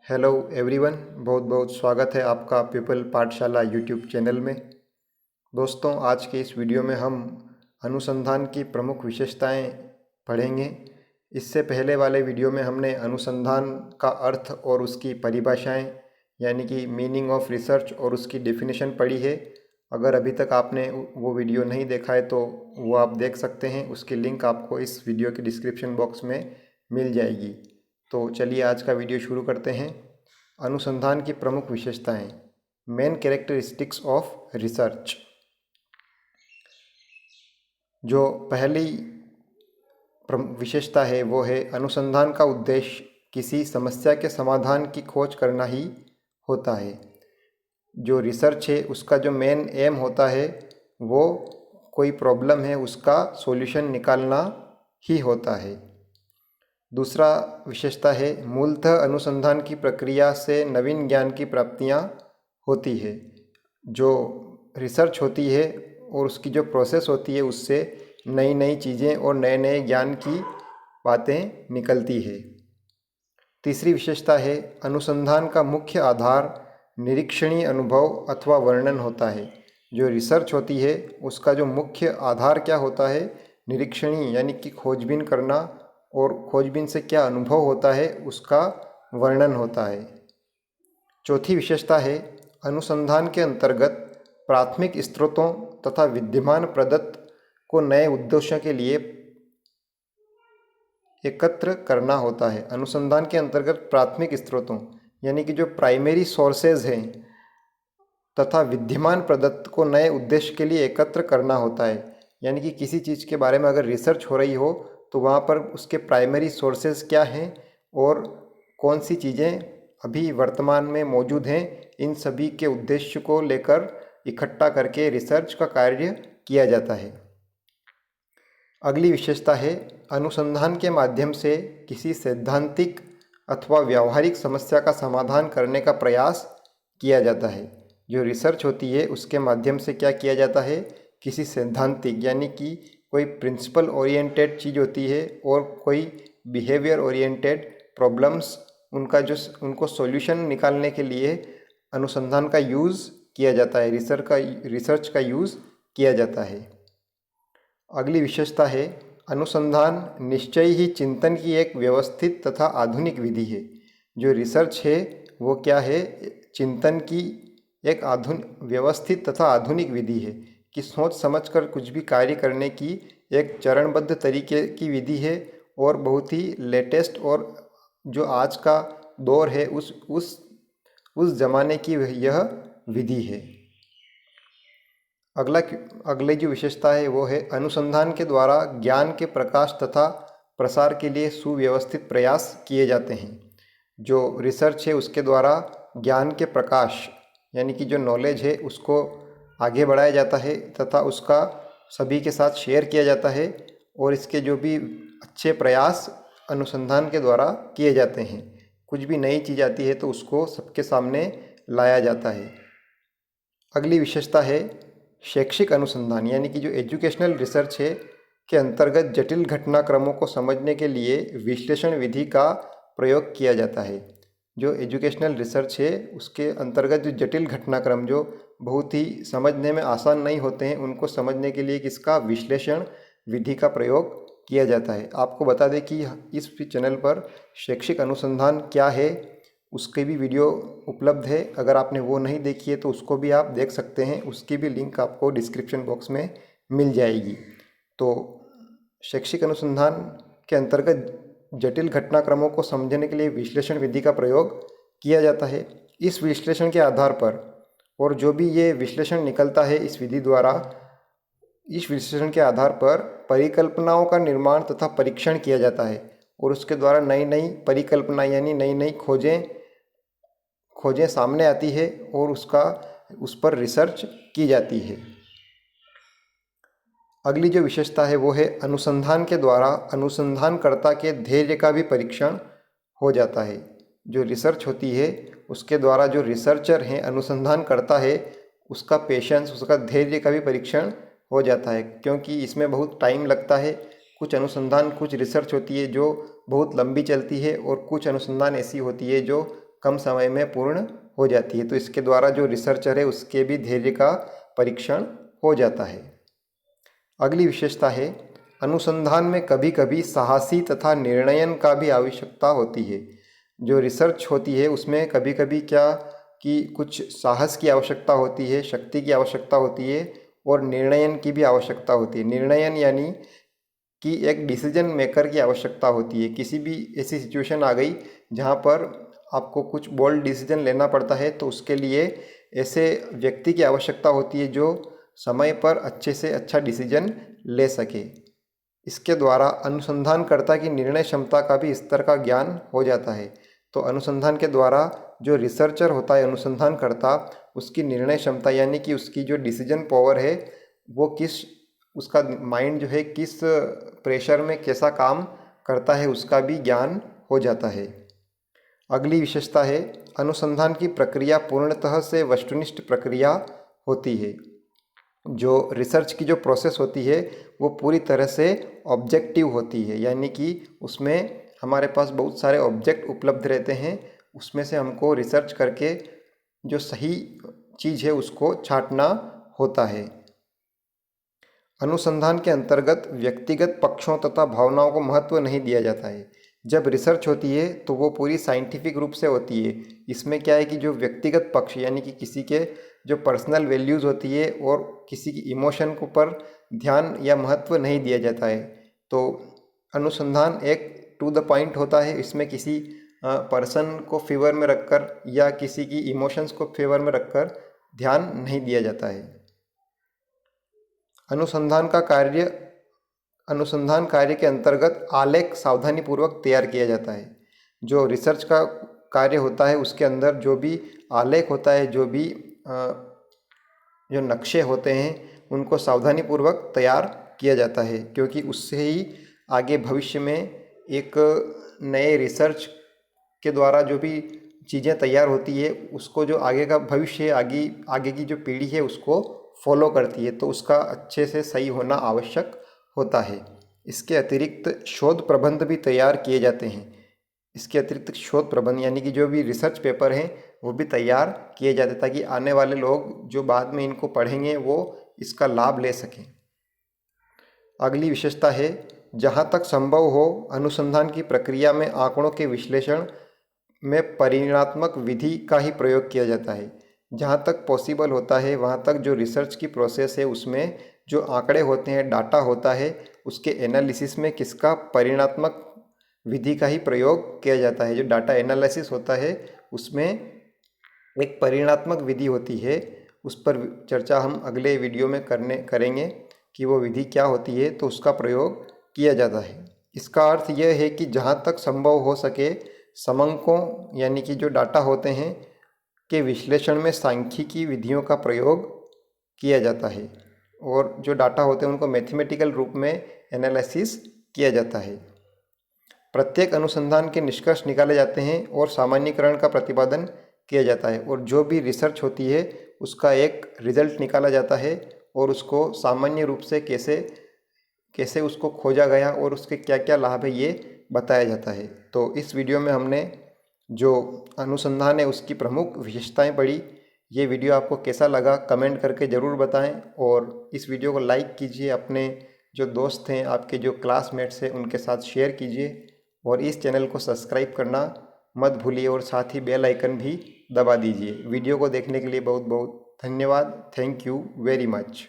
Hello everyone, बहुत बहुत स्वागत है आपका पीपल पाठशाला यूट्यूब चैनल में। दोस्तों, आज के इस वीडियो में हम अनुसंधान की प्रमुख विशेषताएं पढ़ेंगे। इससे पहले वाले वीडियो में हमने अनुसंधान का अर्थ और उसकी परिभाषाएं यानी कि मीनिंग ऑफ रिसर्च और उसकी डेफिनेशन पढ़ी है। अगर अभी तक आपने वो वीडियो नहीं देखा है तो वो आप देख सकते हैं। उसकी लिंक आपको इस वीडियो के डिस्क्रिप्शन बॉक्स में मिल जाएगी। तो चलिए आज का वीडियो शुरू करते हैं। अनुसंधान की प्रमुख विशेषताएं, मेन कैरेक्टरिस्टिक्स ऑफ रिसर्च। जो पहली विशेषता है वो है अनुसंधान का उद्देश्य किसी समस्या के समाधान की खोज करना ही होता है। जो रिसर्च है उसका जो मेन एम होता है वो कोई प्रॉब्लम है उसका सॉल्यूशन निकालना ही होता है। दूसरा विशेषता है मूलतः अनुसंधान की प्रक्रिया से नवीन ज्ञान की प्राप्तियां होती है। जो रिसर्च होती है और उसकी जो प्रोसेस होती है उससे नई नई चीज़ें और नए नए ज्ञान की बातें निकलती है। तीसरी विशेषता है अनुसंधान का मुख्य आधार निरीक्षणीय अनुभव अथवा वर्णन होता है। जो रिसर्च होती है उसका जो मुख्य आधार क्या होता है, निरीक्षणीय यानी कि खोजबीन करना, और खोजबीन से क्या अनुभव होता है उसका वर्णन होता है। चौथी विशेषता है अनुसंधान के अंतर्गत प्राथमिक स्रोतों तथा विद्यमान प्रदत्त को नए उद्देश्यों के लिए एकत्र करना होता है। अनुसंधान के अंतर्गत प्राथमिक स्रोतों यानी कि जो प्राइमरी सोर्सेज हैं तथा विद्यमान प्रदत्त को नए उद्देश्य के लिए एकत्र करना होता है। यानी कि किसी चीज़ के बारे में अगर रिसर्च हो रही हो तो वहाँ पर उसके प्राइमरी सोर्सेज क्या हैं और कौन सी चीज़ें अभी वर्तमान में मौजूद हैं, इन सभी के उद्देश्य को लेकर इकट्ठा करके रिसर्च का कार्य किया जाता है। अगली विशेषता है अनुसंधान के माध्यम से किसी सैद्धांतिक अथवा व्यावहारिक समस्या का समाधान करने का प्रयास किया जाता है। जो रिसर्च होती है उसके माध्यम से क्या किया जाता है, किसी सैद्धांतिक यानी कि कोई प्रिंसिपल ओरिएंटेड चीज़ होती है और कोई बिहेवियर ओरिएंटेड प्रॉब्लम्स उनको सॉल्यूशन निकालने के लिए अनुसंधान का यूज़ किया जाता है, रिसर्च का यूज़ किया जाता है। अगली विशेषता है अनुसंधान निश्चय ही चिंतन की एक व्यवस्थित तथा आधुनिक विधि है। जो रिसर्च है वो क्या है, चिंतन की एक व्यवस्थित तथा आधुनिक विधि है कि सोच समझकर कुछ भी कार्य करने की एक चरणबद्ध तरीके की विधि है और बहुत ही लेटेस्ट और जो आज का दौर है उस जमाने की यह विधि है। अगली जो विशेषता है वो है अनुसंधान के द्वारा ज्ञान के प्रकाश तथा प्रसार के लिए सुव्यवस्थित प्रयास किए जाते हैं। जो रिसर्च है उसके द्वारा ज्ञान के प्रकाश यानी कि जो नॉलेज है उसको आगे बढ़ाया जाता है तथा उसका सभी के साथ शेयर किया जाता है और इसके जो भी अच्छे प्रयास अनुसंधान के द्वारा किए जाते हैं। कुछ भी नई चीज़ आती है तो उसको सबके सामने लाया जाता है। अगली विशेषता है शैक्षिक अनुसंधान यानी कि जो एजुकेशनल रिसर्च है के अंतर्गत जटिल घटनाक्रमों को समझने के लिए विश्लेषण विधि का प्रयोग किया जाता है। जो एजुकेशनल रिसर्च है उसके अंतर्गत जो जटिल घटनाक्रम जो बहुत ही समझने में आसान नहीं होते हैं उनको समझने के लिए किसका विश्लेषण विधि का प्रयोग किया जाता है। आपको बता दें कि इस चैनल पर शैक्षिक अनुसंधान क्या है उसके भी वीडियो उपलब्ध है। अगर आपने वो नहीं देखी है तो उसको भी आप देख सकते हैं, उसकी भी लिंक आपको डिस्क्रिप्शन बॉक्स में मिल जाएगी। तो शैक्षिक अनुसंधान के अंतर्गत जटिल घटनाक्रमों को समझने के लिए विश्लेषण विधि का प्रयोग किया जाता है। इस विश्लेषण के आधार पर और जो भी ये विश्लेषण निकलता है इस विधि द्वारा, इस विश्लेषण के आधार पर परिकल्पनाओं का निर्माण तथा परीक्षण किया जाता है और उसके द्वारा नई नई परिकल्पना यानी नई नई खोजें सामने आती है और उस पर रिसर्च की जाती है। अगली जो विशेषता है वो है अनुसंधान के द्वारा अनुसंधानकर्ता के धैर्य का भी परीक्षण हो जाता है। जो रिसर्च होती है उसके द्वारा जो रिसर्चर हैं, अनुसंधानकर्ता है, उसका पेशेंस, उसका धैर्य का भी परीक्षण हो जाता है क्योंकि इसमें बहुत टाइम लगता है। कुछ रिसर्च होती है जो बहुत लंबी चलती है और कुछ अनुसंधान ऐसी होती है जो कम समय में पूर्ण हो जाती है। तो इसके द्वारा जो रिसर्चर है उसके भी धैर्य का परीक्षण हो जाता है। अगली विशेषता है, अनुसंधान में कभी कभी साहसी तथा निर्णयन का भी आवश्यकता होती है। जो रिसर्च होती है उसमें कभी कभी क्या कि कुछ साहस की आवश्यकता होती है, शक्ति की आवश्यकता होती है और निर्णयन की भी आवश्यकता होती है। निर्णयन यानी कि एक डिसीजन मेकर की आवश्यकता होती है। किसी भी ऐसी सिचुएशन आ गई जहाँ पर आपको कुछ बोल्ड डिसीजन लेना पड़ता है, तो उसके लिए ऐसे व्यक्ति की आवश्यकता होती है जो समय पर अच्छे से अच्छा डिसीजन ले सके। इसके द्वारा अनुसंधानकर्ता की निर्णय क्षमता का भी स्तर का ज्ञान हो जाता है। तो अनुसंधान के द्वारा जो रिसर्चर होता है, अनुसंधानकर्ता, उसकी निर्णय क्षमता यानी कि उसकी जो डिसीजन पावर है वो उसका माइंड जो है किस प्रेशर में कैसा काम करता है उसका भी ज्ञान हो जाता है। अगली विशेषता है, अनुसंधान की प्रक्रिया पूर्णतः से वस्तुनिष्ठ प्रक्रिया होती है। जो रिसर्च की जो प्रोसेस होती है वो पूरी तरह से ऑब्जेक्टिव होती है, यानी कि उसमें हमारे पास बहुत सारे ऑब्जेक्ट उपलब्ध रहते हैं, उसमें से हमको रिसर्च करके जो सही चीज़ है उसको छांटना होता है। अनुसंधान के अंतर्गत व्यक्तिगत पक्षों तथा भावनाओं को महत्व नहीं दिया जाता है। जब रिसर्च होती है तो वो पूरी साइंटिफिक रूप से होती है। इसमें क्या है कि जो व्यक्तिगत पक्ष यानी कि किसी के जो पर्सनल वैल्यूज़ होती है और किसी की इमोशन को पर ध्यान या महत्व नहीं दिया जाता है। तो अनुसंधान एक टू द पॉइंट होता है। इसमें किसी पर्सन को फेवर में रखकर या किसी की इमोशंस को फेवर में रखकर ध्यान नहीं दिया जाता है। अनुसंधान कार्य के अंतर्गत आलेख सावधानीपूर्वक तैयार किया जाता है। जो रिसर्च का कार्य होता है उसके अंदर जो भी आलेख होता है, जो भी जो नक्शे होते हैं उनको सावधानीपूर्वक तैयार किया जाता है, क्योंकि उससे ही आगे भविष्य में एक नए रिसर्च के द्वारा जो भी चीज़ें तैयार होती है उसको जो आगे का भविष्य, आगे की जो पीढ़ी है उसको फॉलो करती है, तो उसका अच्छे से सही होना आवश्यक होता है। इसके अतिरिक्त शोध प्रबंध भी तैयार किए जाते हैं। इसके अतिरिक्त शोध प्रबंध यानी कि जो भी रिसर्च पेपर हैं वो भी तैयार किए जाते हैं, ताकि आने वाले लोग जो बाद में इनको पढ़ेंगे वो इसका लाभ ले सकें। अगली विशेषता है, जहाँ तक संभव हो अनुसंधान की प्रक्रिया में आंकड़ों के विश्लेषण में परिमाणात्मक विधि का ही प्रयोग किया जाता है। जहाँ तक पॉसिबल होता है वहाँ तक जो रिसर्च की प्रोसेस है उसमें जो आंकड़े होते हैं, डाटा होता है, उसके एनालिसिस में किसका परिमाणात्मक विधि का ही प्रयोग किया जाता है। जो डाटा एनालिसिस होता है उसमें एक परिमाणात्मक विधि होती है, उस पर चर्चा हम अगले वीडियो में करेंगे कि वो विधि क्या होती है, तो उसका प्रयोग किया जाता है। इसका अर्थ यह है कि जहाँ तक संभव हो सके समंकों यानी कि जो डाटा होते हैं के विश्लेषण में सांख्यिकी विधियों का प्रयोग किया जाता है और जो डाटा होते हैं उनको मैथमेटिकल रूप में एनालिसिस किया जाता है। प्रत्येक अनुसंधान के निष्कर्ष निकाले जाते हैं और सामान्यीकरण का प्रतिपादन किया जाता है, और जो भी रिसर्च होती है उसका एक रिजल्ट निकाला जाता है और उसको सामान्य रूप से कैसे उसको खोजा गया और उसके क्या क्या लाभ है ये बताया जाता है। तो इस वीडियो में हमने जो अनुसंधान है उसकी प्रमुख विशेषताएं पढ़ी। ये वीडियो आपको कैसा लगा कमेंट करके ज़रूर बताएं, और इस वीडियो को लाइक कीजिए, अपने जो दोस्त हैं, आपके जो क्लासमेट्स हैं उनके साथ शेयर कीजिए, और इस चैनल को सब्सक्राइब करना मत भूलिए और साथ ही बेल आइकन भी दबा दीजिए। वीडियो को देखने के लिए बहुत बहुत धन्यवाद। Thank you very much.